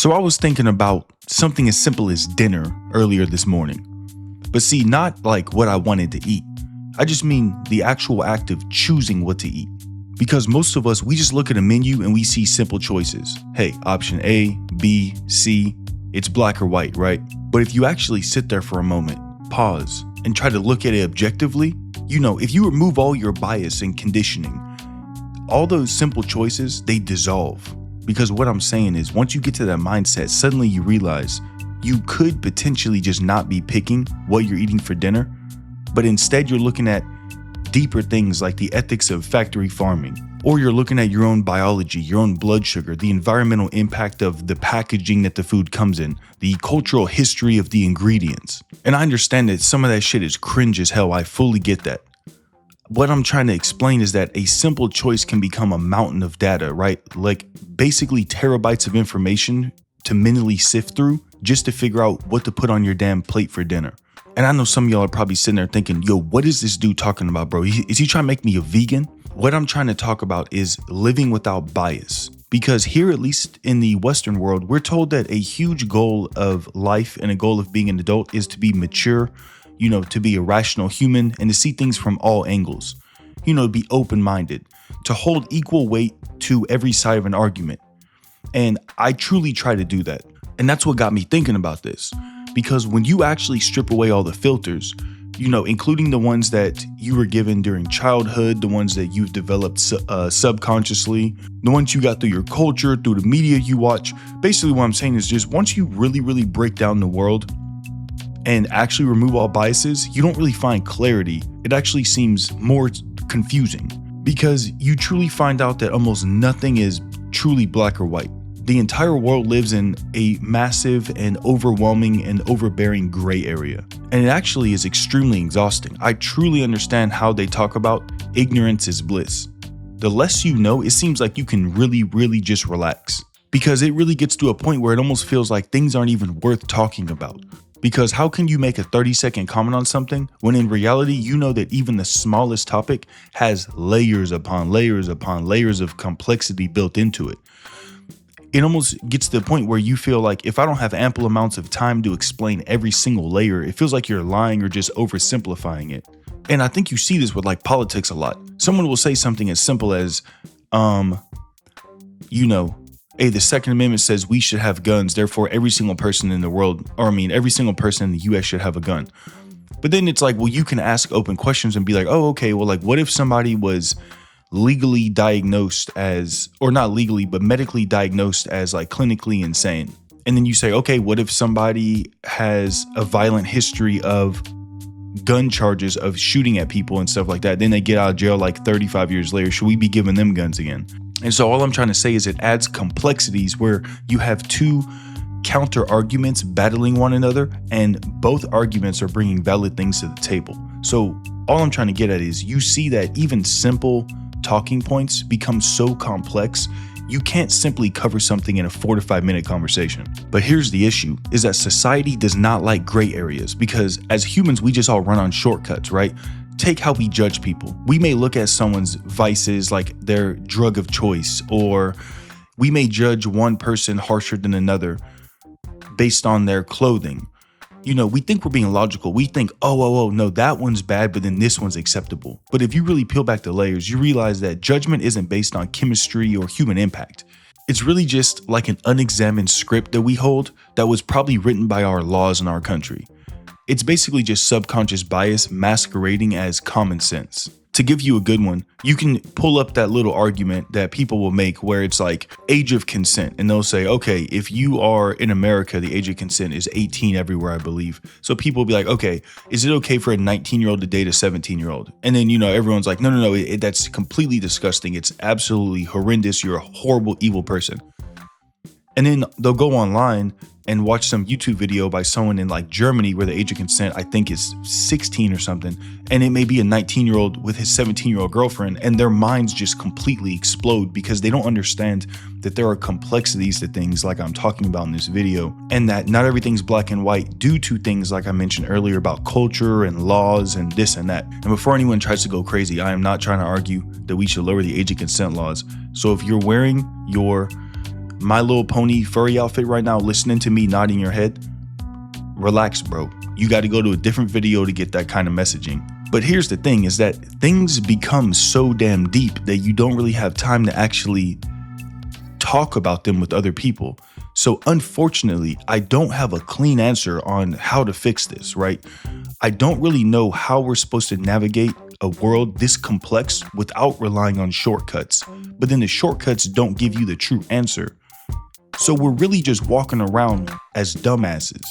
So I was thinking about something as simple as dinner earlier this morning. But see, not like what I wanted to eat. I just mean the actual act of choosing what to eat. Because most of us, we just look at a menu and we see simple choices. Hey, option A, B, C, it's black or white, right? But if you actually sit there for a moment, pause, and try to look at it objectively, if you remove all your bias and conditioning, all those simple choices, they dissolve. Because what I'm saying is, once you get to that mindset, suddenly you realize you could potentially just not be picking what you're eating for dinner, but instead you're looking at deeper things like the ethics of factory farming, or you're looking at your own biology, your own blood sugar, the environmental impact of the packaging that the food comes in, the cultural history of the ingredients. And I understand that some of that shit is cringe as hell. I fully get that. What I'm trying to explain is that a simple choice can become a mountain of data, right? Like basically terabytes of information to mentally sift through just to figure out what to put on your damn plate for dinner. And I know some of y'all are probably sitting there thinking, yo, what is this dude talking about, bro? Is he trying to make me a vegan? What I'm trying to talk about is living without bias. Because here, at least in the Western world, we're told that a huge goal of life and a goal of being an adult is to be mature, to be a rational human and to see things from all angles, to be open-minded, to hold equal weight to every side of an argument. And I truly try to do that. And that's what got me thinking about this. Because when you actually strip away all the filters, including the ones that you were given during childhood, the ones that you've developed subconsciously, the ones you got through your culture, through the media you watch, basically what I'm saying is just once you really, really break down the world and actually remove all biases, you don't really find clarity. It actually seems more confusing because you truly find out that almost nothing is truly black or white. The entire world lives in a massive and overwhelming and overbearing gray area. And it actually is extremely exhausting. I truly understand how they talk about ignorance is bliss. The less you know, it seems like you can really, really just relax. Because it really gets to a point where it almost feels like things aren't even worth talking about. Because how can you make a 30-second comment on something when in reality you know that even the smallest topic has layers upon layers upon layers of complexity built into it? It almost gets to the point where you feel like if I don't have ample amounts of time to explain every single layer, it feels like you're lying or just oversimplifying it. And I think you see this with like politics a lot. Someone will say something as simple as, hey, the Second Amendment says we should have guns, therefore every single person in the world, every single person in the US should have a gun. But then it's like, well, you can ask open questions and be like, oh, okay, well, like what if somebody was legally diagnosed as, or not legally, but medically diagnosed as like clinically insane. And then you say, okay, what if somebody has a violent history of gun charges of shooting at people and stuff like that? Then they get out of jail like 35 years later. Should we be giving them guns again? And so all I'm trying to say is it adds complexities where you have two counter arguments battling one another and both arguments are bringing valid things to the table. So all I'm trying to get at is you see that even simple talking points become so complex, you can't simply cover something in a 4 to 5 minute conversation. But here's the issue, is that society does not like gray areas because as humans, we just all run on shortcuts, right? Take how we judge people. We may look at someone's vices like their drug of choice, or we may judge one person harsher than another based on their clothing. We think we're being logical. We think, oh, no, that one's bad, but then this one's acceptable. But if you really peel back the layers, you realize that judgment isn't based on chemistry or human impact. It's really just like an unexamined script that we hold that was probably written by our laws in our country. It's basically just subconscious bias masquerading as common sense. To give you a good one, you can pull up that little argument that people will make where it's like age of consent. And they'll say, okay, if you are in America, the age of consent is 18 everywhere, I believe. So people will be like, okay, is it okay for a 19-year-old to date a 17-year-old? And then, everyone's like, no, that's completely disgusting. It's absolutely horrendous. You're a horrible, evil person. And then they'll go online and watch some YouTube video by someone in like Germany where the age of consent, I think, is 16 or something. And it may be a 19-year-old with his 17-year-old girlfriend, and their minds just completely explode because they don't understand that there are complexities to things like I'm talking about in this video, and that not everything's black and white due to things like I mentioned earlier about culture and laws and this and that. And before anyone tries to go crazy, I am not trying to argue that we should lower the age of consent laws. So if you're wearing your My Little Pony furry outfit right now, listening to me nodding your head, relax, bro. You got to go to a different video to get that kind of messaging. But here's the thing, is that things become so damn deep that you don't really have time to actually talk about them with other people. So unfortunately, I don't have a clean answer on how to fix this, right? I don't really know how we're supposed to navigate a world this complex without relying on shortcuts. But then the shortcuts don't give you the true answer. So we're really just walking around as dumbasses.